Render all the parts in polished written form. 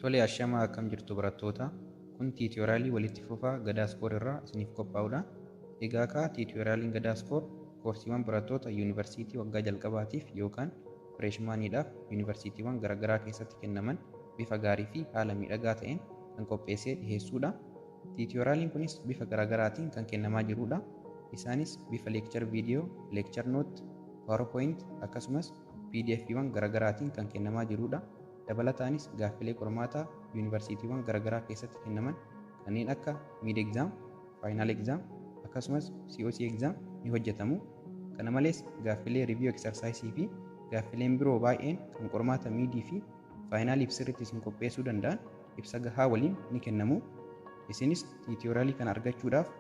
Tolee, ashamaa akkam jirtu barattoota. Kun tiitoriyaalii walitti fufaa Gadaaspoor irraa isiniif qophaa'udha. Egaa tiitoriyaliin Gadaaspoor koorsiiwwan barattoota yuunivarsiitii waggaa jalqabaatiif yookaan fireeshmaaniidhaaf yuunivarsiitiiwwan garaagaraa keessatti kennaman bifa gaarii fi haala miidhagaa ta'een kan qopheessee dhiyeessuudha. Tiitoriyaliin kunis bifa garaagaraatiin kan kennamaa jirudha. Isaanis bifa leekchar viidiyoo, leekchar noot, paawerpooyint akkasumas PDF'wwan garaagaraatiin kan kennamaa jirudha. Dabalataanis gaaffilee qormaataa yuunivarsiitiiwwan garaagaraa keessatti kennaman kanneen akka mid exam, final exam akkasumas COC exam ni hojjetamu. Kana malees gaaffilee review exercise fi gaaffileen biroo baay'een kan qormaata midii fi faayinaaliif sirriitti isin qopheessuu danda'an ibsa gahaa waliin ni kennamu. Isinis tiitoriyaalii kana argachuudhaaf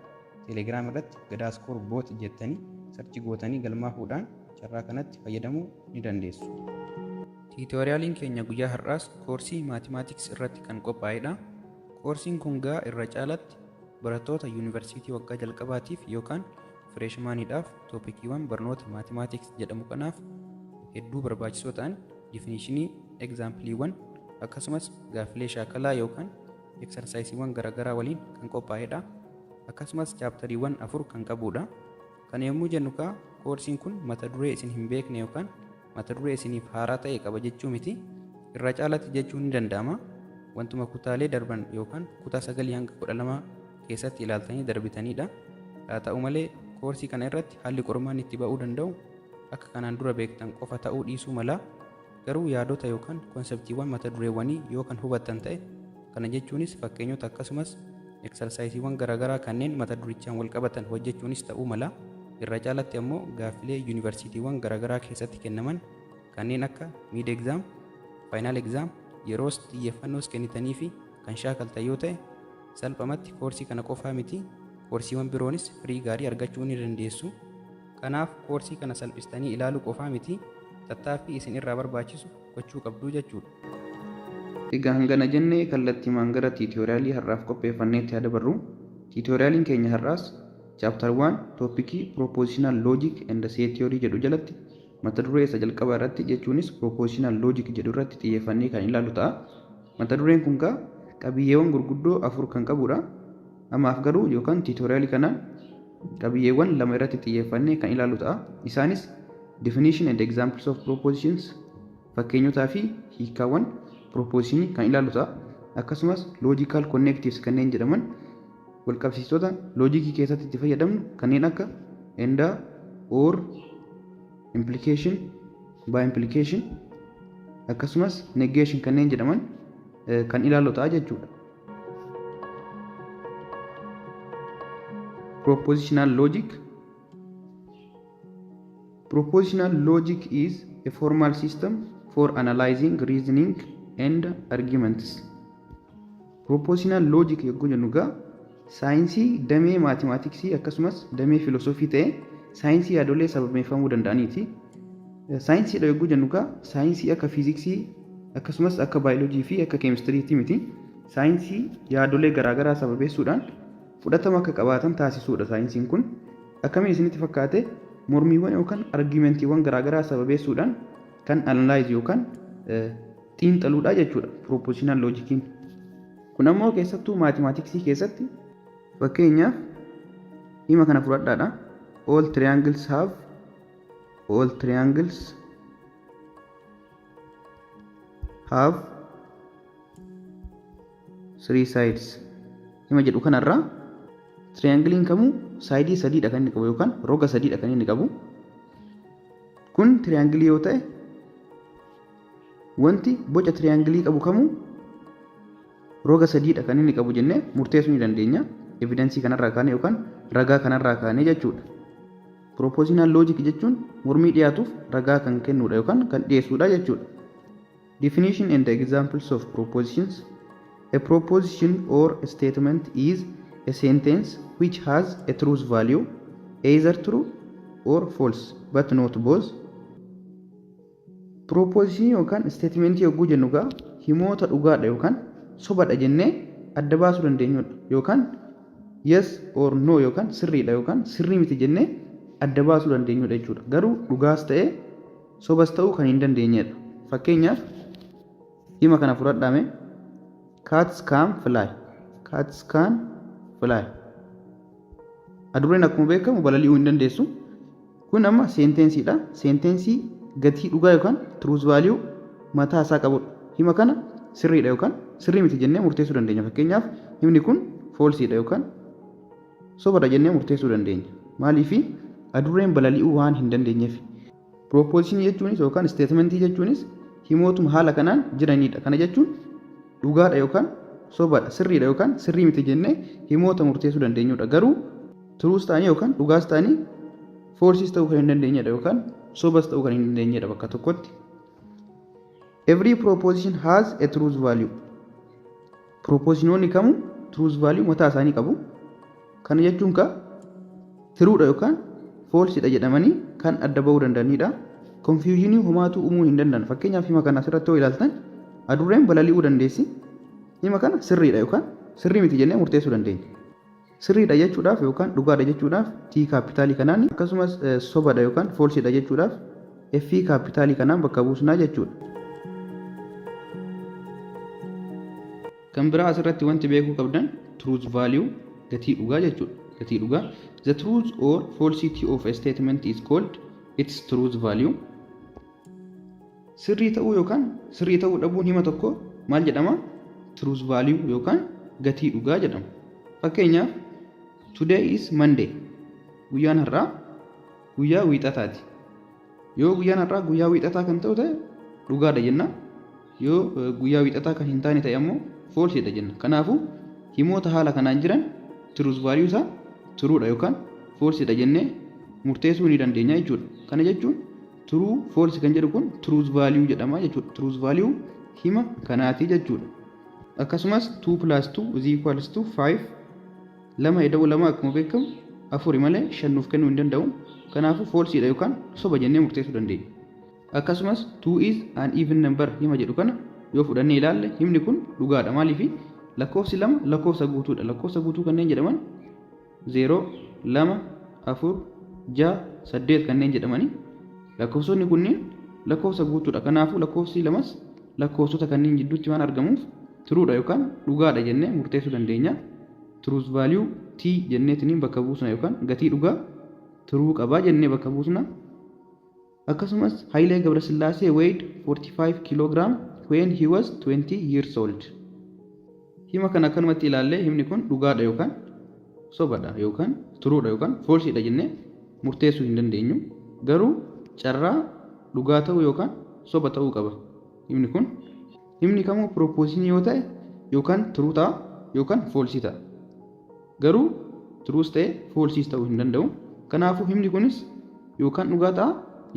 Telegram irratti Gadaaspoor boot jettanii sarchi gootanii galmaahuudhaan carraa kanatti fayyadamuu ni dandeessu. Tiitoriyaliin keenya guyyaa har'aas koorsii maatimaatiks irratti kan qophaa'edha. Koorsiin kun irra caalatti barattoota yuunivarsiitii waggaa jalqabaatiif yookaan fireeshmaaniidhaaf toopikiiwwan barnoota maatimaatiks jedhamu kanaaf hedduu barbaachisoo ta'an difinishinii, egzaampiliiwwan akkasumas gaaffilee shaakalaa yookaan eksersaayisiiwwan garaagaraa waliin kan qophaa'edha. Akkasumas chaaptariiwwan 4 kan qabudha. Kana yommuu jennu koorsiin kun mata duree isin hin beekne yookaan mata duree isiniif haaraa ta'e qaba jechuu miti. Irra caalatti jechuun ni danda'ama. Wantuma kutaalee darban yookaan kutaa 9 hanga 12 keessatti ilaaltanii darbitanidha. Haa ta'u malee koorsii kana irratti haalli qormaan itti ba'uu danda'u akka kanaan dura beektan qofa ta'uu dhiisuu mala. Garuu yaadota yookaan konseptiiwwan mata dureewwanii yoo kan hubattan ta'e, kana jechuunis fakkeenyota akkasumas eksersaayisiiwwan garaagaraa kanneen mata durichaan wal qabatan hojjechuunis ta'uu mala. Irra caalatti ammoo gaaffilee yuunivarsiitiiwwan garaagaraa keessatti kennaman kanneen akka mid exam, final exam yeroos xiyyeeffannoos kennitanii fi kan shaakaltan yoo ta'e salphumatti koorsii kana qofaa miti, koorsiiwwan biroonis firii gaarii argachuu ni dandeessu. Kanaaf koorsii kana salphistanii ilaaluu qofaa miti, tattaaffii isin irraa barbaachisu gochuu qabdu jechuudha. Egaa hangana jennee kallattiimaan gara tiitoriyaalii har'aaf qopheeffanneetti haa dabarru. Tiitoriyaliin keenya har'aas Chapter 1 Toopikii Propositional Logic and Set Theory jedhu jalatti mata duree isa jalqabaa irratti jechuunis Propositional Logic jedhu irratti xiyyeeffannee kan ilaalu ta'a. Mata dureen kun qabiyyeewwan gurguddoo 4 kan qabudha. Ammaaf garuu yookaan tiitoriyaalii kana qabiyyeewwan 2 irratti xiyyeeffannee kan ilaalu ta'a. Isaanis Definition and Examples of Propositions, fakkeenyotaa fi hiikkaawwan propositionii kan ilaalu ta'a. Akkasumas Logical Connectives kanneen jedhaman walqabsiistota loojikii keessatti itti fayyadamnu kanneen akka and, or, implication, by implication akkasumas negation kanneen jedhaman kan ilaalu ta'a jechuudha. Propositional logic. Propositional logic is a formal system for analyzing reasoning and arguments. Propositional logic yogguu jennu saayinsii damee maatimaatiksii akkasumas damee filosoofii ta'e saayinsii yaadolee sababeeffamuu danda'aniiti. Saayinsiidha yogguu jennu saayinsii akka fiiziksii akkasumas akka baayoloojii fi akka keemistiriitti miti. Saayinsii yaadolee garaagaraa sababeessuudhaan fudhatama akka qabaatan taasisuudha. Saayinsiin kun akkamiin isinitti fakkaate mormiiwwan yookaan argumentiiwwan garaagaraa sababeessuudhaan kan analyze yookaan xiinxaluudha jechuudha propositional loojikiin. Kun ammoo keessattuu maatimaatiksii keessatti fakkeenyaaf hima kana fudhadhaadha. All triangles have 3 sides. Hima jedhu kanarraa triangiliin kamuu saayidii 3dha kan inni qabu yookaan roga 3dha kan inni qabu. Kun triangilii yoo ta'e wanti boca triangilii qabu kamuu roga 3dha kan inni qabu jennee murteessuu ni dandeenya. Evidensii kanarraa kaanee yookaan ragaa kanarraa kaanee jechuudha. Propositional logic jechuun mormii dhiyaatuuf ragaa kan kennuudha yookaan kan dhiyeessuudha jechuudha. Definition and examples of propositions. A proposition or a statement is a sentence which has a truth value, either true or false, but not both. Proposition yookaan statement yogguu jennu himoota dhugaadha yookaan sobadha jennee adda baasuu dandeenyudha yookaan yes or no yookaan sirriidha yookaan sirrii miti jennee adda baasuu dandeenyudha jechuudha. Garuu dhugaas ta'ee sobas ta'uu kan hin dandeenyedha. Fakkeenyaaf hima kana fudhadhaame cats can fly. Cats can fly. Adurreen akkuma beekamu balali'uu hin dandeessu. Kun amma seentensiidha. Seentensii gatii dhugaa yookaan truth value mataa isaa qabudha. Hima kana sirriidha yookaan sirrii miti jennee murteessuu dandeenya. Fakkeenyaaf himni kun falsiidha yookaan sobadha jennee murteessuu dandeenya. Maaliif adurreen balali'uu waan hin dandeenyeef. Proposition jechuunis yookaan statementii jechuunis himootuma haala kanaan jiranidha. Kana jechuun dhugaadha yookaan sobadha, sirriidha yookaan sirrii miti jennee himoota murteessuu dandeenyudha. Garuu truus ta'anii yookaan dhugaas ta'anii falsiis ta'uu kan hin dandeenyedha yookaan sobas ta'uu kan hin dandeenyedha bakka tokkotti. Every proposition has a truth value. Propositionoonni kamuu truth value mataa isaanii qabu. Kana jechuun tiruudha yookaan falsiidha jedhamanii kan adda bahuu danda'anidha. Confusionii homaatuu uumuu hin danda'an. Fakkeenyaaf hima kana asirratti yoo ilaaltan adurreen balali'uu dandeessi. Hima kana sirriidha yookaan sirrii miti jennee murteessuu dandeenya. Sirriidha jechuudhaaf yookaan dhugaadha jechuudhaaf T kaapitaalii kanaan akkasumas sobadha yookaan falsiidha jechuudhaaf F kaapitaalii kanaan bakka buusnaa jechuudha. Kan biraa asirratti wanti beekuu qabdan truth value gatii dhugaa jechuudha. Gatii dhugaa. The truth or falsity of a statement is called its truth value. Sirrii ta'uu yookaan sirrii ta'uu dhabuun hima tokko maal jedhama? Truth value yookaan gatii dhugaa jedhama. Fakkeenyaaf today is Monday. Guyyaan har'aa guyyaa wiixataati. Yoo guyyaan har'aa guyyaa wiixataa kan ta'u ta'e dhugaadha jenna. Yoo guyyaa wiixataa kan hin taane ta'e ammoo falsiidha jenna. Kanaafuu himoota haala kanaan jiran truth value isaa turuudha yookaan falsiidha jennee murteessuu ni dandeenya jechuudha. Kana jechuun true false kan jedhu kun truth value jedhama jechuudha. Truth value hima kanaati jechuudha. Akkasumas 2 + 2 is equals to 5. Lama eda'u lama akkuma beekamu afuri malee 5 nuuf kennuu hin danda'u. Kanaafuu falsiidha yookaan soba jennee murteessuu dandeenya. Akkasumas 2 is an even number hima jedhu kana yoo fudhannee ilaalle himni kun dhugaadha. Maaliif lakkoofsi lama lakkoofsa guutuudha. Lakkoofsa guutuu kanneen jedhaman 0, 2, 4, 6, 8 kanneen jedhamanii lakkoofsonni kunniin lakkoofsa guutuudha. Kanaafuu lakkoofsi lamas lakkoofsota kanneen jidduutti waan argamuuf turuudha yookaan dhugaadha jennee murteessuu dandeenya. Truth value T jenneetiniin bakka buusna yookaan gatii dhugaa turuu qabaa jennee bakka buusna. Akkasumas Hayilee Gabrasillaasee weighed 45 kg when he was 20 years old. Hima kana akkanumatti ilaallee himni kun dhugaadha yookaan sobadha yookaan turuudha yookaan falsiidha jennee murteessuu hin dandeenyu. Garuu carraa dhugaa ta'uu yookaan soba ta'uu qaba. Himni kun himni kamuu proposition yoo ta'e yookaan turuu ta'a yookaan falsii ta'a. Garuu turuus ta'e falsiis ta'uu hin danda'u. Kanaafuu himni kunis yookaan dhugaa ta'a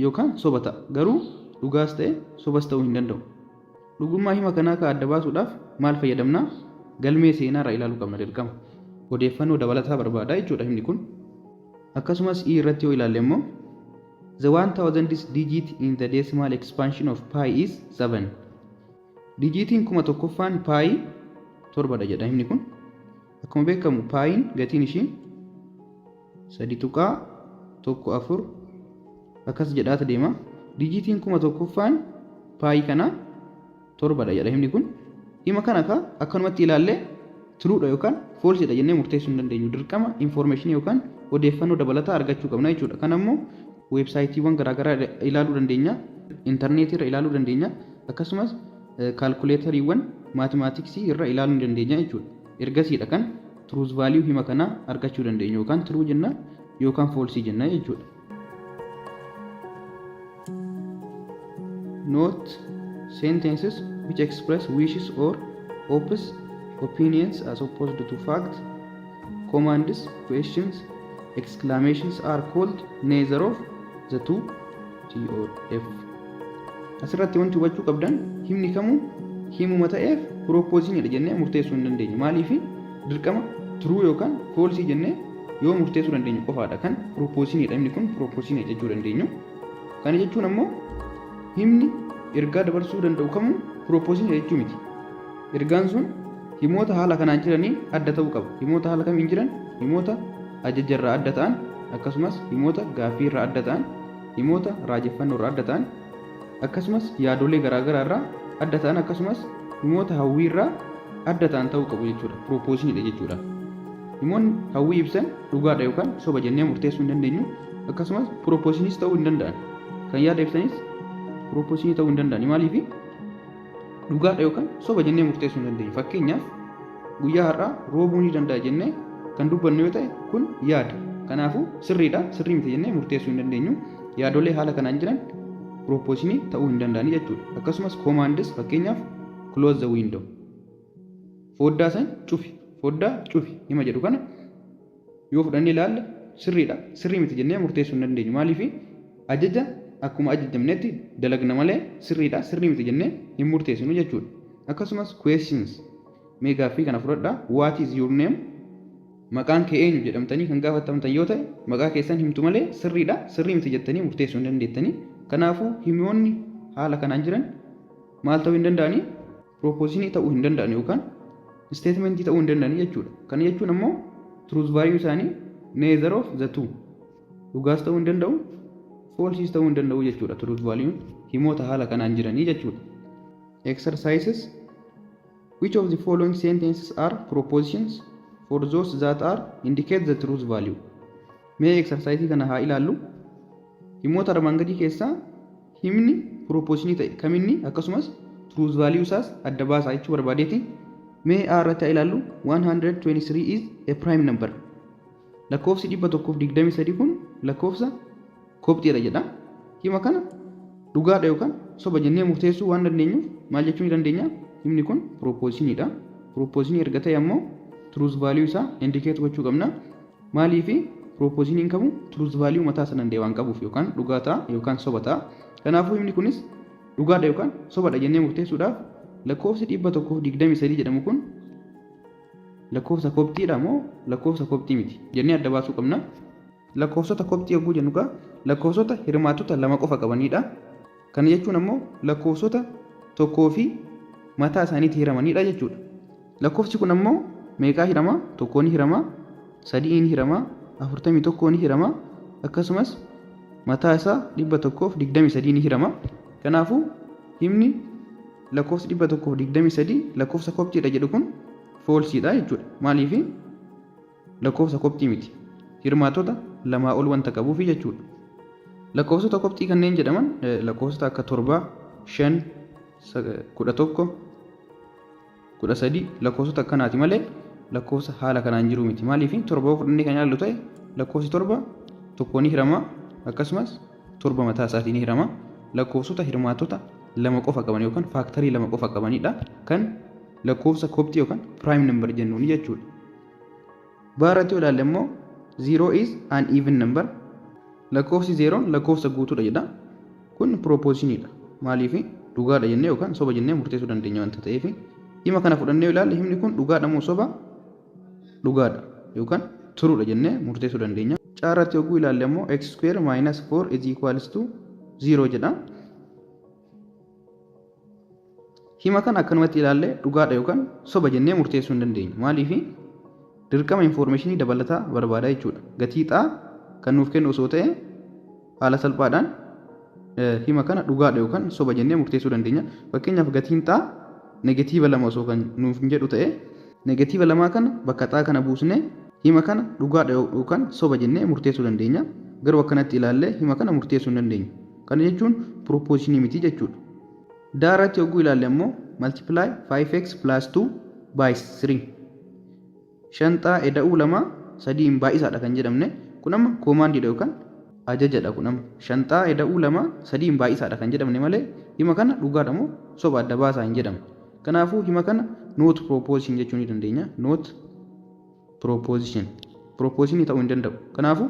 yookaan soba ta'a. Garuu dhugaas ta'e sobas ta'uu hin danda'u. Dhugummaa hima kanaa ka adda baasuudhaaf maal fayyadamna? Galmee seenaarraa ilaaluu qabna dirqama. Odeeffannoo dabalataa barbaada jechuudha himni kun. Akkasumas irratti yoo ilaalle immoo the 1000th digit in the decimal expansion of pi is 7. Digitiin 1000ffaan pi 7dha jedha himni kun. Akkuma beekamu piin gatiin ishii 3.14 akkas jedhaata deema. Digitiin 1000ffaan pi kana 7dha jedha himni kun. Hima kana akkanumatti ilaallee turuudha yookaan falsiidha jennee murteessuu hin dandeenyu. Dirqama information yookaan odeeffannoo dabalataa argachuu qabna jechuudha. Kana immoo weebsaayitiiwwan garaagaraa ilaaluu dandeenya, intarneetii irra ilaaluu dandeenya, akkasumas kaalkuleetariiwwan maatimaatiksii irra ilaaluu dandeenya jechuudha. Ergasiidha kan truth value hima kana argachuu dandeenyu yookaan true jenna yookaan falsii jenna jechuudha. Note sentences which express wishes or hopes, opinions as opposed to facts, commands, questions, exclamations are called neither of the two, T or F. Asirratti wanti hubachuu qabdan himni kamuu himuma ta'eef propositionidha jennee murteessuu hin dandeenyu. Maaliif dirqama true yookaan falsii jennee yoo murteessuu dandeenyu qofaadha kan propositionidha. Himni kun proposition jechuu dandeenyu. Kana jechuun ammoo himni ergaa dabarsuu danda'u kamuu proposition jechuu miti. Ergaan sun himoota haala kanaan jiranii adda ta'uu qaba. Himoota haala kamiin jiran himoota ajajarraa adda ta'an akkasumas himoota gaaffiirraa adda ta'an himoota raajeffannoorraa adda ta'an akkasumas yaadolee garaagaraa irraa adda ta'an akkasumas himoota hawwiirraa adda ta'an ta'uu qabu jechuudha. Propooziiniidha jechuudha. Himoonni hawwii ibsan dhugaadha yookaan soba jennee murteessuu hin dandeenyu. Akkasumas propooziiniis ta'uu hin danda'an. Kan yaada ibsanis propooziinii ta'uu hin danda'an. Maaliif dhugaadha yookaan soba jennee murteessuu hin dandeenyu. Fakkeenyaaf guyyaa har'aa roobuu ni danda'a jennee kan dubbannu yoo ta'e kun yaada. Kanaafuu sirriidha sirrii miti jennee murteessuu hin dandeenyu. Yaadolee haala kanaan jiran propooziinii ta'uu hin danda'ani jechuudha. Akkasumas commandis fakkeenyaaf close the window. Foddaa san cufi. Foddaa cufi hima jedhu kana yoo fudhannee ilaalle sirriidha sirrii miti jennee murteessuu hin dandeenyu. Maaliif ajaja akkuma ajajamnetti dalagna malee sirriidha sirrii miti jennee hin murteessinu jechuudha. Akkasumas questions mee gaaffii kana fudhadhaa. What is your name? Maqaan kee eenyu jedhamtanii kan gaafatamtan yoo ta'e maqaa keessan himtu malee sirriidha sirrii miti jettanii murteessuu hin dandeettanii. Kanaafuu himoonni haala kanaan jiran maal ta'uu hin danda'anii? Propooziinii ta'uu hin danda'an yookaan statementii ta'uu hin danda'anii jechuudha. Kana jechuun ammoo truth value isaanii neither of the two. Dhugaas ta'uu hin danda'u, falsiis ta'uu hin danda'u jechuudha. Truth value himoota haala kanaan jiranii jechuudha. Exercises. Which of the following sentences are propositions for those that are indicate the truth value? Mee exercise kana haa ilaallu. Himoota armaan gadii keessaa himni propoozinii ta'e kaminni akkasumas truth value isaas adda baasaa jechuu barbaadeeti. Mee irratti haa ilaallu. 123 is a prime number. Lakkoofsi 123 kun lakkoofsa kopxiidha jedha. Hima kana dhugaadha yookaan soba jennee murteessuu waan dandeenyuuf maal jechuu ni dandeenya? Himni kun propooziiniidha. Propooziinii erga ta'e ammoo truth value isaa indicate gochuu qabna. Maaliifi propooziiniin qabu truth value mataa sana danda'e waan qabuuf yookaan dhugaa ta'a yookaan soba ta'a. Kanaafuu himni kunis dhugaadha yookaan sobadha jennee murteessuudhaaf lakkoofsi 123 jedhamu kun lakkoofsa kopxiidha moo lakkoofsa kopxii miti jennee adda baasuu qabna. Lakkoofsota kopxii yogguu jennu kaa lakkoofsota hirmaattota lama qofa qabanidha. Kana jechuun ammoo lakkoofsota tokkoo fi mataa isaaniitti hiramanidha jechuudha. Lakkoofsi kun ammoo meeqaa hirama? Tokkoon hirama, sadiin hirama, 41 hirama, akkasumas mataa isaa 123 hirama. Kanaafuu himni lakkoofsi 123 lakkoofsa kopxiidha jedhu kun foolsiidha jechuudha. Maaliif lakkoofsa kopxii miti. Hirmaattota lamaa ol wanta qabuufi jechuudha. Lakkoofsota kopxii kanneen jedhaman lakkoofsota akka 7, 5, 11, 13 lakkoofsota akkanaati malee lakkoofsa haala kanaan jiru miti. Maaliif 7 fudhannee kan ilaallu ta'e lakkoofsi 7 tokkoon hirama akkasumas 7 mataa isaatiin hirama. Lakkoofsota hirmaattota lama qofa qaban yookaan faaktarii lama qofa qabanidha kan lakkoofsa kopxii yookaan prime number jennuuni jechuudha. Baarratti ilaalle immoo 0 is an even number. Lakkoofsi 0 lakkoofsa guutuudha jedha. Kun propooziiniidha. Maaliif dhugaadha jennee yookaan soba jennee murteessuu dandeenya wanta ta'eef hima kana fudhannee ilaalle himni kun dhugaadha moo soba? Dhugaadha yookaan turuudha jennee murteessuu dandeenya. Caarratti yogguu ilaalle immoo x square minus 4 is equals to 0 jedha. Hima kana akkanumatti ilaalle dhugaadha yookaan soba jennee murteessuu hin dandeenyu. Maaliif dirqama informationii dabalataa barbaada jechuudha. Gatii xaa kan nuuf kennu osoo ta'e haala salphaadhaan hima kana dhugaadha yookaan soba jennee murteessuu dandeenya. Fakkeenyaaf gatiin xaa negatiiva 2 osoo kan nuuf jedhu ta'e negatiiva 2 kana bakka xaa kana buusnee hima kana dhugaadha yookaan soba jennee murteessuu dandeenya. Garuu akkanatti ilaalle hima kana murteessuu hin dandeenyu. Kana jechuun propooziinii miti jechuudha. Daaratti yogguu ilaalle immoo multiply 5x plus 2 by 3. Shanxaa eda'uu 2 3 baay'isaadha kan jedhamne kun amma koomaandiidha yookaan ajajadha kun amma shanxaa eda'uu 2 3 baay'isaadha kan jedhamne malee hima kana dhugaadha moo soba adda baasaa hin jedhamu. Kanaafuu hima kana not proposition jechuu ni dandeenya. Not proposition. Propooziinii ta'uu hin danda'u. Kanaafuu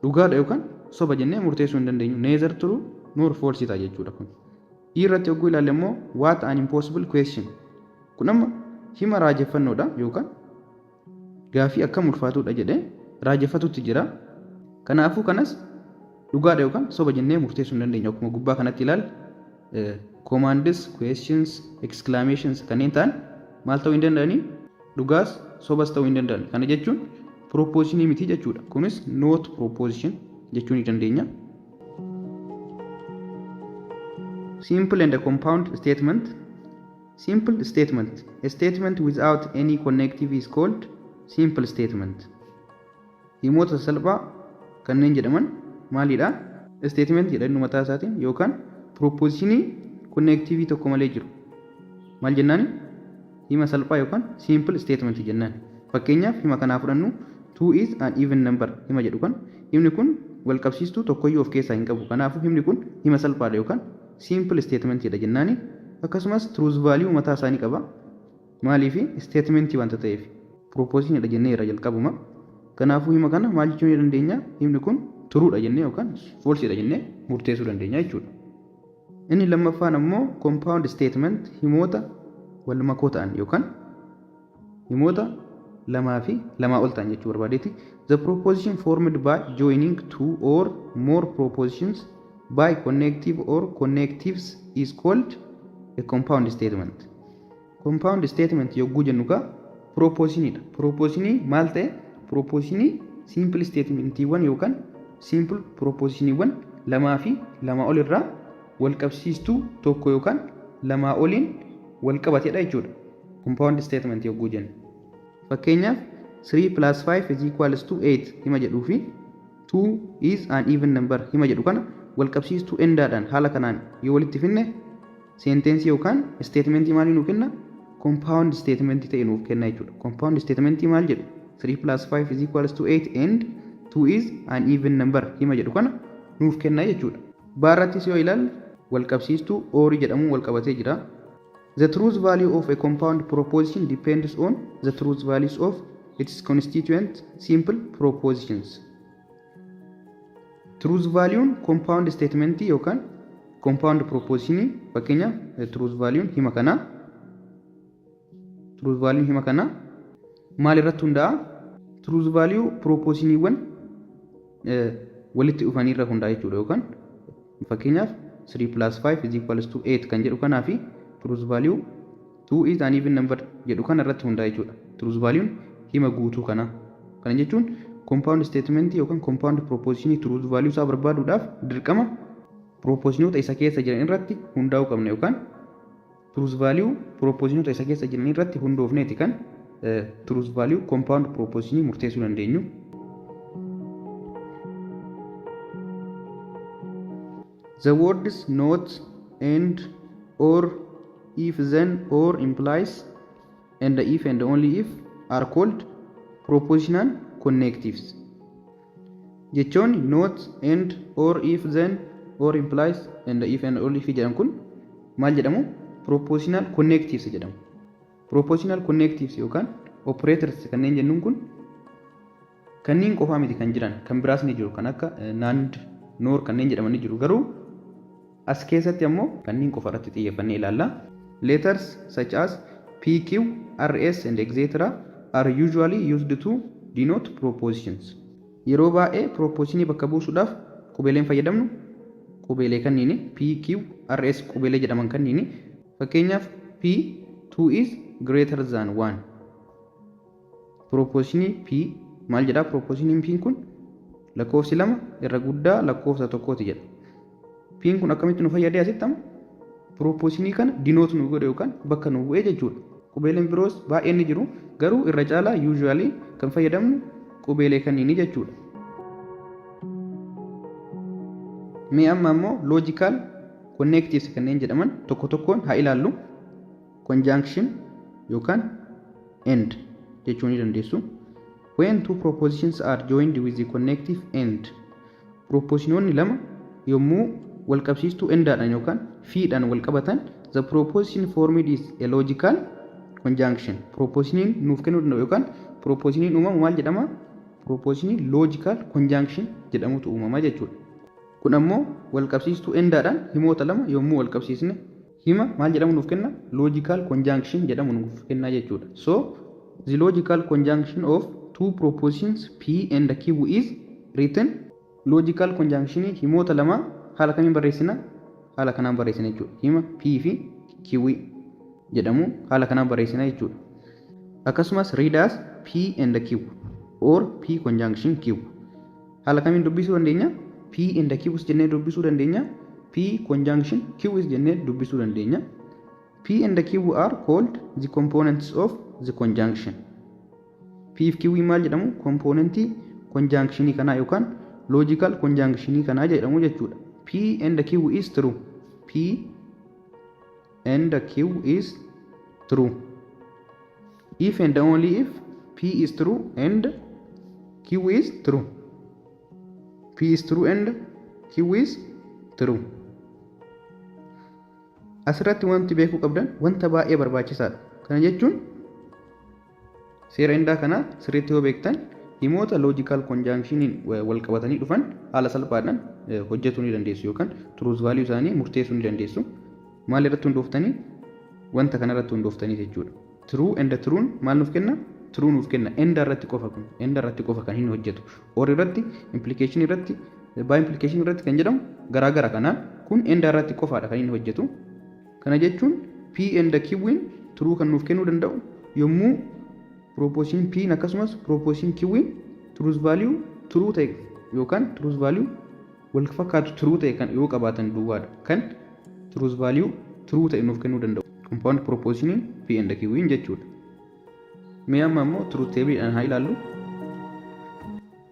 dhugaadha yookaan soba jennee murteessuu hin dandeenyu. Neither true nor false ta'a jechuudha kun. Irratti yogguu ilaalle immoo what an impossible question. Kun amma hima raajeffannoodha yookaan gaafii akkam ulfaatuudha jedhee raajeffatutti jira. Kanaafuu kanas dhugaadha yookaan soba jennee murteessuu hin dandeenya. Akkuma gubbaa kanatti ilaalle commands, questions, exclamations kanneen ta'an maal ta'uu hin danda'anii? Dhugaas sobas ta'uu hin danda'an. Kana jechuun propooziinii miti jechuudha. Kunis not proposition jechuu ni dandeenya. Simple and compound statement. Simple statement. A statement without any connective is called simple statement. Himoota salphaa kanneen jedhaman maalidha? Statement jedhan mataa isaatiin yookaan propositionii connectivii tokko malee jiru. Maal jennaani? Hima salphaa yookaan simple statement jennaan. Fakkeenyaaf hima kanaa fudhannu 2 is an even number hima jedhu kan himni kun wal qabsiistuu tokkoyyuu of keessaa hin qabu. Kanaafuu himni kun hima salphaadha yookaan simple statement jedha jennaani. Akkasumas truth value mataa isaanii qaba. Maaliif statement wanta ta'eef proposition dha jennee irra jalqabuma. Kanaafuu hima kana maal jechuu ni dandeenya? Himni kun true dha jennee yookaan false dha jennee murteessuu dandeenya jechuudha. Inni lammaffaan ammoo compound statement himoota wal makoo ta'an yookaan himoota lamaa fi lamaa ol ta'an jechuu barbaadeeti. The proposition formed by joining two or more propositions by connective or connectives is called a compound statement. Compound statement yogguu jennu ka propositionidha. Propositionii maal ta'e? Propositionii simple statementiiwwan yookaan simple propositioniiwwan lamaa fi lamaa ol irraa wal qabsiistuu tokko yookaan lamaa oliin wal qabatedha jechuudha. Compound statement yogguu jennu. Fakkeenyaaf 3 plus 5 is equals to 8 hima jedhuu fi 2 is an even number hima jedhu kana wal qabsiistuu endaadhaan haala kanaan yoo walitti finne sentensii yookaan statementii maalii nuuf kenna? Compound statementii ta'e nuuf kenna jechuudha. Compound statementii maal jedhu? 3 plus 5 is equals to 8 and 2 is an even number hima jedhu kana nuuf kenna jechuudha. Baarrattis yoo ilaalle wal qabsiistuu oorii jedhamuun wal qabatee jira. The truth value of a compound proposition depends on the truth values of its constituent simple propositions. Truth value compound statement yookaan compound proposition fakkeenyaaf truth value hima kana maal irratti hundaa'a? Truth value propositioniiwwan walitti dhufanii irra hundaa'a jechuudha yookaan fakkeenyaaf 3 plus 5 is equals to 8 kan jedhu kanaa fi truth value 2 is an even number jedhu kana irratti hundaa'a jechuudha. Truth value hima guutuu kana. Kana jechuun compound statement yookaan compound proposition truth value isaa barbaaduudhaaf dirqama propositionota isa keessa jiran irratti hundaa'uu qabna yookaan truth value propositionota isa keessa jiran irratti hundoofneeti kan truth value compound proposition murteessuu dandeenyu. The words not and or if then or implies and the if and only if are called propositional connectives. Jechoonni not and or if then or implies and the if and only if jedhan kun maal jedhamu? Propositional connectives jedhamu. Propositional connectives yookaan operators kanneen jennuun kun kanneen qofaa miti kan jiran kan biraas ni jiru kan akka and nor kanneen jedhamanii jiru garuu as keessatti ammoo kanneen qofa irratti xiyyeeffannee ilaalla. Letters such as P, Q, R, S and etc. are usually used to denote propositions. Yeroo baay'ee propositionii bakka buusuudhaaf qubeeleen fayyadamnu qubeelee kanniini P, Q, R, S qubeelee jedhaman kanniini. Fakkeenyaaf P 2 is greater than 1. Propositionii P maal jedhaa? Propositionii P kun lakkoofsi 2 irra guddaa lakkoofsa tokkooti jedha. P kun akkamitti nu fayyadee asitti propositionii kana denote nu godhe yookaan bakka nu bu'ee jechuudha. Qubeeleen biroos baay'een ni jiru garuu irra caalaa usually kan fayyadamnu qubeelee kanniini jechuudha. Mee amma ammoo logical connectives kanneen jedhaman tokko tokkoon haa ilaallu. Conjunction yookaan and jechuu ni dandeessu. When two propositions are joined with the connective and, propositionoonni lama yommuu wal qabsiistuu endaadhaan yookaan fiidhaan wal qabatan, the proposition formed is a logical conjunction. Propositioniin nuuf kennuu danda'u yookaan propositioniin uumamu maal jedhama? Propositionii logical conjunction jedhamutu uumama jechuudha. Kun ammoo wal qabsiistuu endaadhaan himoota lama yommuu wal qabsiisne hima maal jedhamu nuuf kenna? Logical conjunction jedhamu nuuf kenna jechuudha. So the logical conjunction of two propositions P and Q is written. Logical conjunction himoota lama haala kamiin barreessina? Haala kanaan barreessina jechuudha. Hima P fi Q jedhamu haala kanaan barreessina jechuudha. Akkasumas read as P and Q or P conjunction Q. Haala kamiin dubbisuu dandeenya? P and Q jennee dubbisuu dandeenya. P conjunction Q jennee dubbisuu dandeenya. P and Q are called the components of the conjunction. P fi Q maal jedhamu componentii conjunction kanaa yookaan logical conjunction kanaa jedhamu jechuudha. P and Q is true. P and Q is true. If and only if P is true and Q is true. P is true and Q is true. Asirratti wanti beekuu qabdan wanta baay'ee barbaachisaadha. Kana jechuun seera indaa kana sirriitti yoo beektan himoota logical conjunctioniin wal qabatanii dhufan haala salphaadhaan hojjetuu ni dandeessu yookaan truth value isaanii murteessuu ni dandeessu. Maal irratti hundooftanii? Wanta kana irratti hundooftanii jechuudha. True and true'n maal nuuf kenna? True nuuf kenna. End irratti qofa kun end irratti qofa kan hin hojjetu. Or irratti implication irratti by implication irratti kan jedhamu garaagara kanaan kun end irratti qofaadha kan hin hojjetu. Kana jechuun P and Q'n true kan nuuf kennuu danda'u yommuu proposition P akkasumas proposition Q'n truth value true ta'e yookaan truth value wal fakkaatu true ta'e kan yoo qabaatan duwwaadha kan truth value true ta'e nuuf kennuu danda'u. Compound proposition P and Q'n jechuudha. Mee amma immoo truth table dhaan haa ilaallu.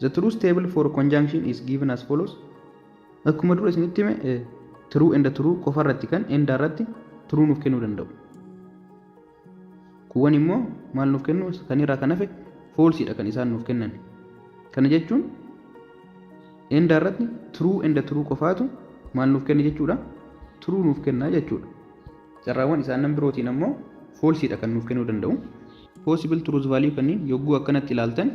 The truth table for conjunction is given as follows. Akkuma dura isinitti hime true and true qofa irratti kan end irratti true nuuf kennuu danda'u. Kuwwan immoo maal nuuf kennu kan irraa kan hafe false dha kan isaan nuuf kennan. Kana jechuun end irratti true and true qofaatu maal nuuf kenna jechuudha. True nuuf kenna jechuudha. Carraawwan isaan nan birootiin ammoo false dha kan nuuf kennuu danda'u. Possible truth value kanneen yogguu akkanatti ilaaltan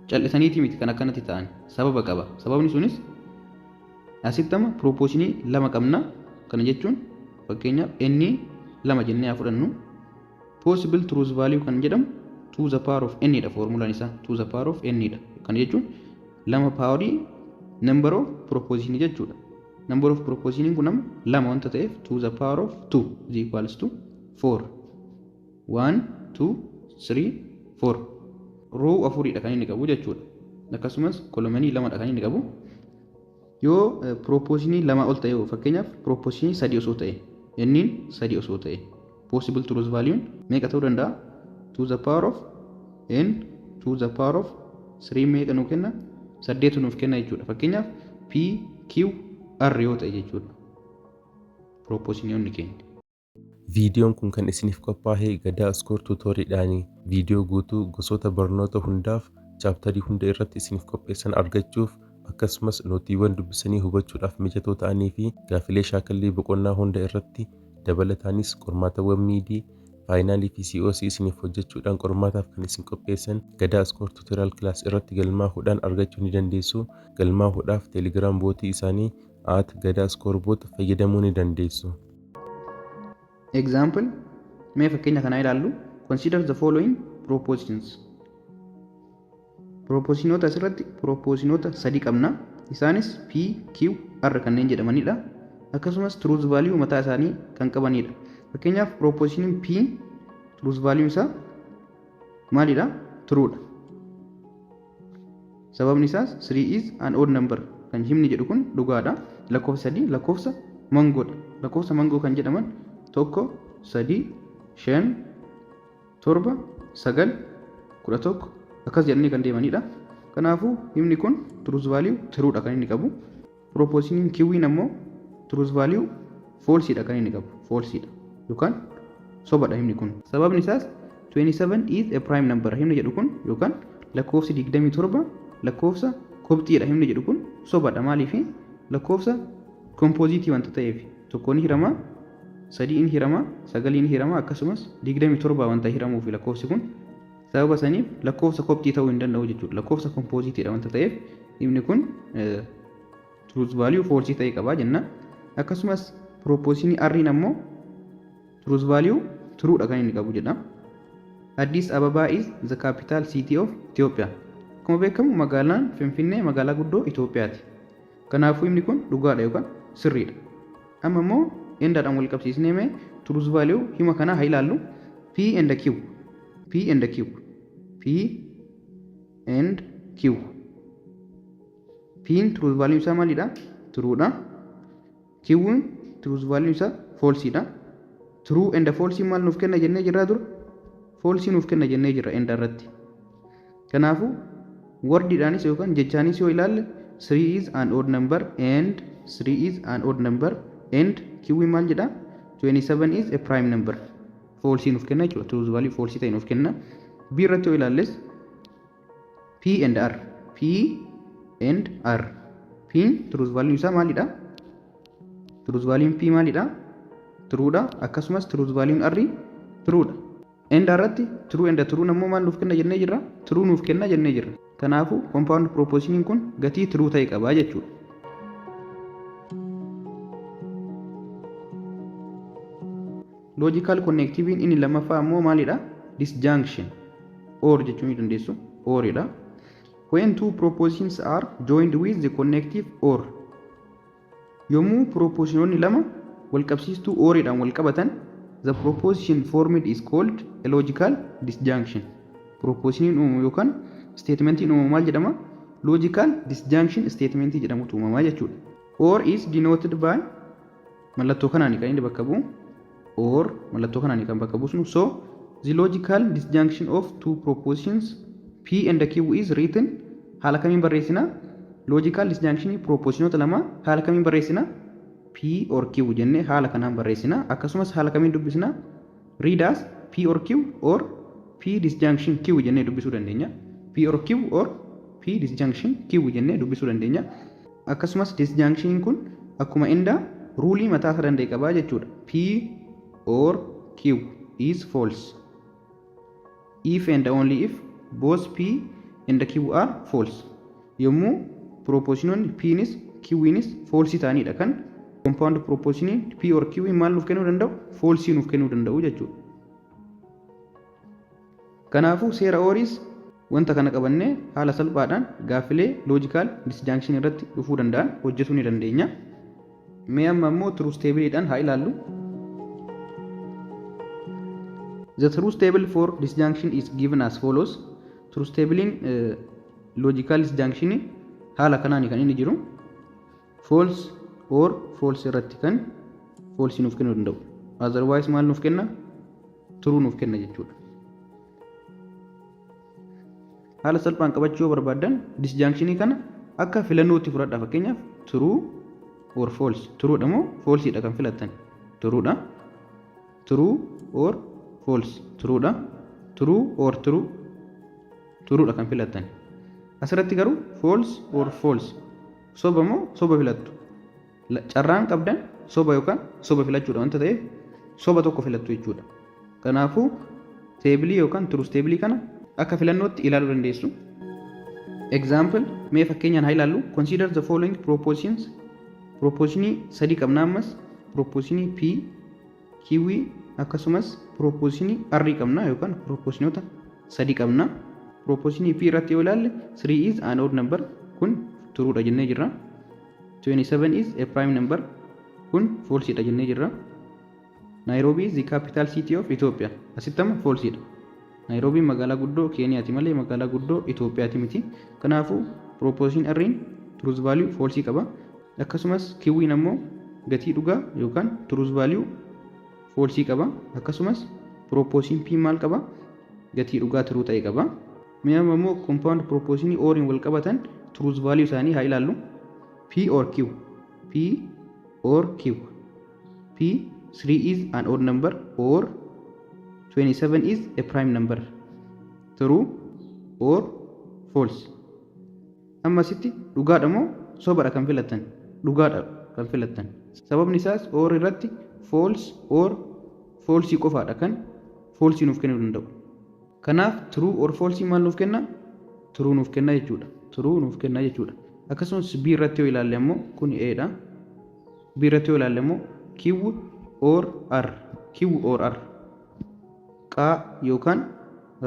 callisaniiti miti kan akkanatti ta'an sababa qaba. Sababni sunis asittama propositionii lama qabna. Kana jechuun fakkeenyaaf n lama jennee haa fudhannu. Possible truth value kan jedhamu to the power of n dha formulaan isaa to the power of n dha. Kana jechuun lama powerii number of proposition jechuudha. Number of proposition kun lama wanta ta'eef to the power of 2 is equals to 4. 1 2 3 4 row afuridha kan inni qabu jechuudha. Akkasumas kolomanii lamadha kan inni qabu. Yoo propositionii lama ol ta'e fakkeenyaaf propositionii 3 osoo ta'e nniin 3 osoo ta'e possible truth value meeqa ta'uu danda'a? To the power of n to the power of 3 meeqa nuuf kenna? 8 nuuf kenna jechuudha. Fakkeenyaaf p q r yoo ta'e jechuudha. Propositionii keenya. Viidiyoon kun kan isiniif qophaa'e Gadaa Scoor Tuutoriidhaani. Viidiyoo guutuu gosoota barnoota hundaaf chaaptarii hunda irratti isiniif qopheessan argachuuf akkasumas nootiiwwan dubbisanii hubachuudhaaf mijatoo ta'anii fi gaafilee shaakallii boqonnaa hunda irratti dabalataanis qormaatawwan miidii faayinaalii fi COC isiniif hojjechuudhaan qormaataaf kan isin qopheessan Gadaa Scoor Tuutoriyaal Kilaas irratti galmaahuudhaan argachuu ni dandeessu. Galmaahuudhaaf teelegiraam bootii isaanii @Gadaa Scoor boot fayyadamuu ni dandeessu. Example, mee fakkeenya kana ilaallu. Consider the following propositions. Proposinoota asirratti proposinoota 3 qabna. Isaanis P, Q, R kanneen jedhamanidha. Akkasumas truth value mataa isaanii kan qabanidha. Fakkeenyaaf proposition P truth value isaa maalidha? True dha. Sababni isaas 3 is an odd number kan himni jedhu kun dhugaadha. Lakkoofsa 3 lakkoofsa mangoodha. Lakkoofsa mangoo kan jedhaman 1 3 5 7 9 11 akkas jedhanii kan deemanidha. Kanaafuu himni kun truth value true dha kan inni qabu. Proposition Q'n ammoo truth value false dha kan inni qabu. False dha yookaan sobadha himni kun. Sababni isaas 27 is a prime number himni jedhu kun yookaan lakkoofsi 27 lakkoofsa kobxiidha himni jedhu kun sobadha. Maaliif lakkoofsa composite wanta ta'eef tokkoon hiramaa 3 hiramaa 9 hiramaa akkasumas 27 wanta hiramuuf lakkoofsi kun sababa saniif lakkoofsa kobxii ta'uu hin danda'u jechuudha. Lakkoofsa composite dha wanta ta'eef himni kun truth value false ta'e qaba jenna. Akkasumas proposition R ammoo truth value true dha kan inni qabu jedha. Addis Ababa is the capital city of Ethiopia. Akkuma beekamu magaalaan Finfinnee magaalaa guddoo Itoophiyaati. Kanaafuu himni kun dhugaadha yookaan sirriidha. Amma immoo endaadhaan wal qabsiisnee mee truth value hima kana haa ilaallu. P and Q. P and Q. P and Q. P'n truth value isaa maalidha? True dha. Q'n truth value isaa false dha. true and false maal nuuf kenna jennee jirra dura false nuuf kenna jennee jirra end irratti. Kanaafu wordiidhaanis yookaan jechaanis yoo ilaalle 3 is an odd number and 3 is an odd number and q maal jedha 27 is a prime number. False nuuf kenna jechuudha. True value false ta'e nuuf kenna. B irratti yoo ilaalles P and R. P and R. P true value isaa maalidha? True value P maalidha? True dha. Akkasumas true value R true dha. End irratti true and true nammoo maal nuuf kenna jennee jirra? True nuuf kenna jennee jirra. Kanaafu compound proposition kun gatii true ta'e qaba jechuudha. Logical connectivity inni lammaffaa ammoo maalidha? Disjunction or jechuu ni dandeessu. Or idha. When two propositions are joined with the connective or. Yommuu propositiononni lama wal qabsiistuu or idhaan wal qabatan the proposition formed is called a logical disjunction. Proposition uumamu yookaan statementiin uumamu maal jedhama? Logical disjunction statement jedhamutu uumamaa jechuudha. Or is denoted by mallattoo kanaani kan inni bakka bu'u. Or mallattoo kanaani kan bakka buusnu. So the logical disjunction of two propositions P and Q is written haala kamiin barreessina? Logical disjunction propositionota lama haala kamiin barreessina? P or Q jennee haala kanaan barreessina. Akkasumas haala kamiin dubbisna? Read as P or Q or P disjunction Q jennee dubbisuu dandeenya. P or Q or P disjunction Q jennee dubbisuu dandeenya. Akkasumas disjunction kun akkuma inda ruulii mataa isaa danda'e qabaa jechuudha. P or Q is false if and only if both P and Q are false. Yommuu propositiononni P nis Q nis false ta'anidha kan compound proposition P or Q maal nuuf kennuu danda'u? False nuuf kennuu danda'u jechuudha. Kanaafuu seera ooris wanta kana qabannee haala salphaadhaan gaaffilee logical disjunction irratti dhufuu danda'an hojjetuu ni dandeenya. Mee amma immoo truth table dhaan haa ilaallu. The truth table for disjunction is given as follows. Truth table in logical disjunction haala kanaani kan inni jiru. False or false irratti kan false nuuf kennuu danda'u. Otherwise maal nuuf kenna? True nuuf kenna jechuudha. Haala salphaan qabachuu barbaadan disjunction kana akka filannootti fudhadhaa. Fakkeenyaaf true or false. True dha moo false dha kan filattan? True dha. True or false. True dha. True or true. True dha kan filattan. Asirratti garuu false or false. Soba moo soba filattu? Carraan qabdan soba yookaan soba filachuudha wanta ta'eef soba tokko filattu jechuudha. Kanaafuu teebilii yookaan truth table kana akka filannootti ilaaluu dandeessu. Example mee fakkeenyaan haa ilaallu. Consider the following propositions. Propositionii sadii qabna ammas. Propositionii P, Q akkasumas propositionii R qabna yookaan propositionota sadii qabna. Propositionii P irratti yoo ilaalle 3 is an odd number kun true dha jennee jirra. 27 is a prime number kun false dha jennee jirra. Nairobi is the capital city of Ethiopia. Asittama false dha. Nairobi magaalaa guddoo Keeniyaati malee magaalaa guddoo Itoophiyaati miti. Kanaafuu proposition R truth value false qaba. Akkasumas Q ammoo gatii dhugaa yookaan truth value false qaba. Akkasumas proposition P maal qaba? Gatii dhugaa true ta'e qaba. Mee ammoo compound proposition or wal qabatan truth value isaanii haa ilaallu. P or Q. P or Q. P 3 is an odd number or 27 is a prime number. True or false. Amma sitti dhugaadha moo sobadha kan filattan? Dhugaadha kan filattan. Sababni isaas or irratti false or false qofaadha kan false nuuf kennuu danda'u. Kanaaf true or false maal nuuf kenna? True nuuf kenna jechuudha. True nuuf kenna jechuudha. Akkasumas B irratti yoo ilaalle ammoo kun A dha. B irratti yoo ilaalle ammoo Q or R. Q or R. Qaa yookaan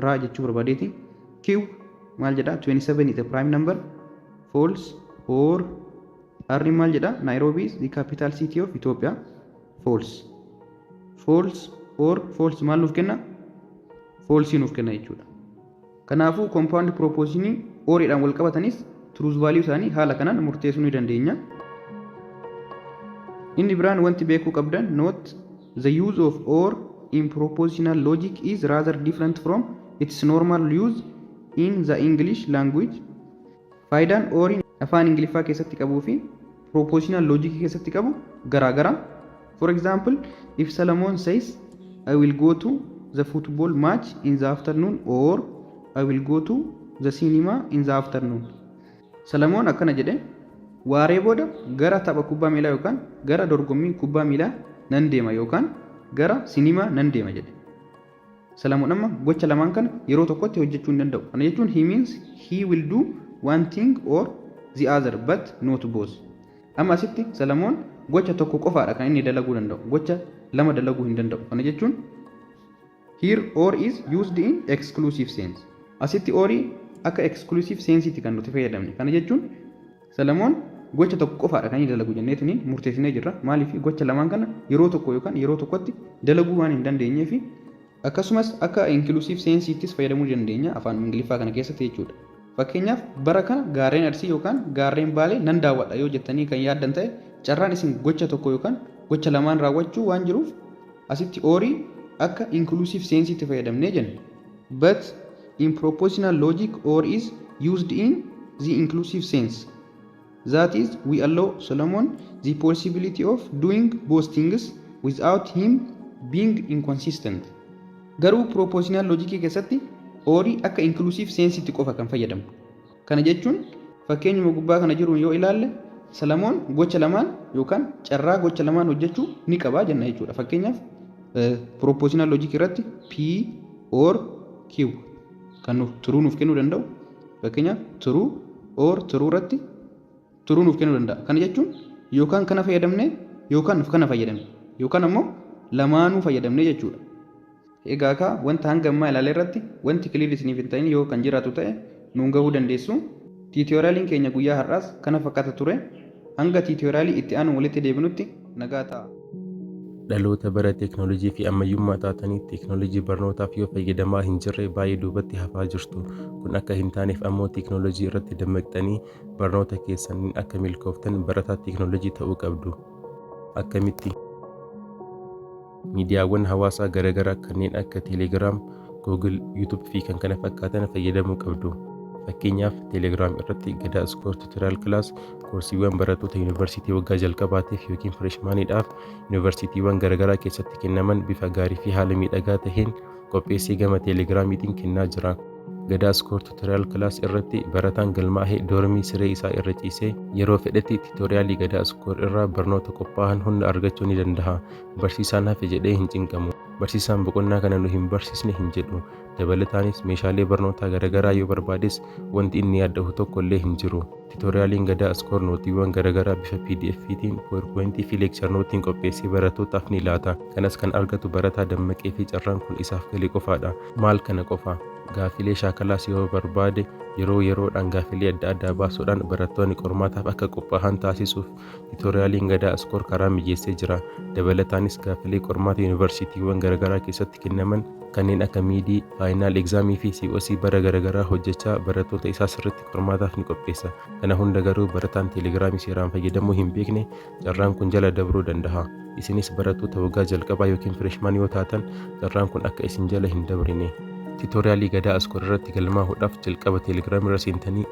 raa jechuu barbaadeeti. Q maal jedha? 27 is a prime number. False or R maal jedha? Nairobi is the capital city of Ethiopia. False. False or false maal nuuf kenna? False nuuf kenna jechuudha. Kanaafuu compound proposition or dhaan wal qabatanis truth value isaanii haala kanaan murteessuu ni dandeenya. Inni biraan wanti beekuu qabdan note the use of or in propositional logic is rather different from its normal use in the English language. Faayidaan or afaan Ingiliffaa keessatti qabuu fi propositional logic keessatti qabu garaagara. For example, if Solomon says, I will go to the football match in the afternoon or I will go to the cinema in the afternoon. Solomon akkana jedhe waaree booda gara tapha kubbaa miilaa yookaan gara dorgommii kubbaa miilaa nan deema yookaan gara sinimaa nan deema jedhe. Solomon amma gocha lamaan kana yeroo tokkotti hojjechuu hin danda'u. Kana jechuun he means he will do one thing or the other but not both. Amma asitti Solomon gocha tokko qofaadha kan inni dalaguu danda'u. Gocha lama dalaguu hin danda'u. Kana jechuun here or is used in exclusive sense. Asitti orii akka exclusive sense'itti kan nuti fayyadamne. Kana jechuun Solomon gocha tokko qofaadha kan inni dalagu jenneetiniin murteessinee jirra. Maaliif gocha lamaan kana yeroo tokko yookaan yeroo tokkotti dalaguu waan hin dandeenyeef akkasumas akka inclusive sense'ittis fayyadamuu dandeenya afaan Ingiliffaa kana keessatti jechuudha. Fakkeenyaaf bara kana gaarreen Arsii yookaan gaarreen Baalee nan daawwadha yoo jettanii kan yaaddan ta'e carraan isin gocha tokko yookaan gocha lamaan raawwachuu waan jiruuf asitti orii akka inclusive sense'itti fayyadamnee jenna. But in propositional logic or is used in the inclusive sense. That is, we allow Solomon the possibility of doing both things without him being inconsistent. Garuu propositional logic keessatti orii akka inclusive sense'itti qofa kan fayyadamu. Kana jechuun fakkeenyuma gubbaa kana jiru yoo ilaalle Solomon gocha lamaan yookaan carraa gocha lamaan hojjechuu ni qaba jenna jechuudha. Fakkeenyaaf propositional logic irratti P or Q kan true nuuf kennuu danda'u. Fakkeenyaaf true or true irratti true nuuf kennuu danda'a. Kana jechuun yookaan kana fayyadamne yookaan kana fayyadamne yookaan ammoo lamaanuu fayyadamne jechuudha. Egaa akka wanta hanga ammaa ilaalee irratti wanti clear isiniif hin ta'in yoo kan jiraatu ta'e nuun gahuu dandeessu. Tiitooriyaaliin keenya guyyaa har'aas kana fakkaata ture. Hanga tiitooriyaalii itti aanu walitti deebinutti nagaa ta'a. Dhaloota bara teeknooloojii fi ammayyummaa taatanii teeknooloojii barnootaaf yoo fayyadamaa hin jirre baay'ee duubatti hafaa jirtu. Kun akka hin taaneef ammoo teeknooloojii irratti dammaqxanii barnoota keessaniin akka milkooftan barataa teeknooloojii ta'uu qabdu. Akkamitti? Miidiyaawwan hawaasaa garaagaraa kanneen akka Teelegiraam, Googil, Yuutuub fi kan kana fakkaatan fayyadamuu qabdu. Fakkeenyaaf Teelegiraam irratti Gadaa Iskoor Tuutooraal Kilaas koorsiiwwan barattoota yuunivarsiitii waggaa jalqabaatiif yookiin fireeshmaaniidhaaf yuunivarsiitiiwwan garaagaraa keessatti kennaman bifa gaarii fi haala miidhagaa taheen qopheessee gama Teelegiraamiitiin kennaa jira. Gadaa Iskoor Tuutooraal Kilaas irratti barataan galmaa'ee doormii siree isaa irra ciisee yeroo fedhetti tiitooriyaalii Gadaa Iskoor irraa barnoota qophaa'an hunda argachuu ni danda'a. Barsiisaan hafe jedhee hin cinqamu. Barsiisaan boqonnaa kana nu hin barsiisne hin jedhu. Dabalataanis meeshaalee barnootaa garaagaraa yoo barbaades wanti inni yaadda'u tokko illee hin jiru. Tiitooriyaaliin Gadaa Iskoor nootiiwwan garaagaraa bifa PDF'tiin, PowerPoint fi Lecture Note'tiin qopheessee barattootaaf ni laata. Kanas kan argatu barataa dammaqee fi carraan kun isaaf galee qofaadha. Maal kana qofa? Gaafilee shaakalaas yoo barbaade yeroo yeroodhaan gaafilee adda addaa baasuudhaan barattoonni qormaataaf akka qophaa'an taasisuuf tiitooriyaaliin Gadaa Iskoor karaa mijeessee jira. Dabalataanis gaafilee qormaata yuunivarsiitiiwwan garaagaraa keessatti kennaman kanneen akka miidii, faayinaal egzaamii fi COC bara garaagaraa hojjechaa barattoota isaa sirriitti qormaataaf ni qopheessa. Kana hunda garuu barataan Teelegiraamii seeraan fayyadamuu hin beekne carraan kun jala dabruu danda'a. Isinis barattoota waggaa jalqabaa yookiin fireeshmaan yoo taatan carraan kun akka isin jala hin dabrine. Tiitooriyaalii Gadaa Iskoor irratti galmaa'uudhaaf jalqaba Teelegiraam irra seentanii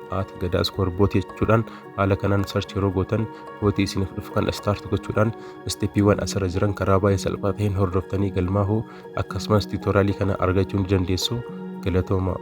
@Gadaa Iskoor boot jechuudhaan haala kanaan sarchi yeroo gootan bootii isiniif dhufu kan start gochuudhaan isteeppiiwwan asirra jiran karaa baay'ee salphaa ta'een hordoftanii galmaa'uu akkasumas tiitooriyaalii kana argachuu ni dandeessu. Galatooma.